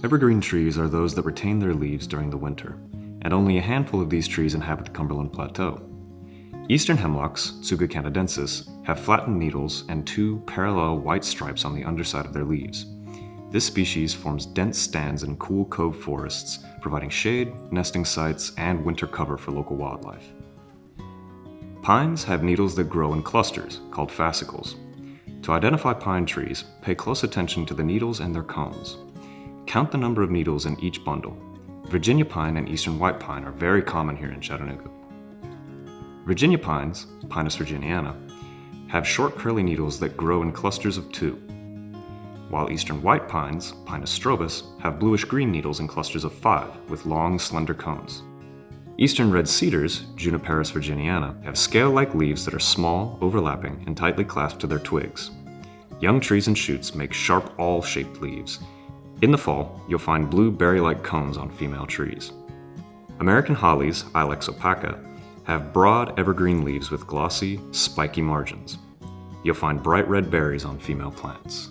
Evergreen trees are those that retain their leaves during the winter, and only a handful of these trees inhabit the Cumberland Plateau. Eastern hemlocks, Tsuga canadensis, have flattened needles and two parallel white stripes on the underside of their leaves. This species forms dense stands in cool cove forests, providing shade, nesting sites, and winter cover for local wildlife. Pines have needles that grow in clusters, called fascicles. To identify pine trees, pay close attention to the needles and their cones. Count the number of needles in each bundle. Virginia pine and eastern white pine are very common here in Chattanooga. Virginia pines, Pinus virginiana, have short curly needles that grow in clusters of 2, while eastern white pines, Pinus strobus, have bluish-green needles in clusters of 5 with long, slender cones. Eastern red cedars, Juniperus virginiana, have scale-like leaves that are small, overlapping, and tightly clasped to their twigs. Young trees and shoots make sharp awl-shaped leaves. In the fall, you'll find blue berry-like cones on female trees. American hollies, Ilex opaca, have broad evergreen leaves with glossy, spiky margins. You'll find bright red berries on female plants.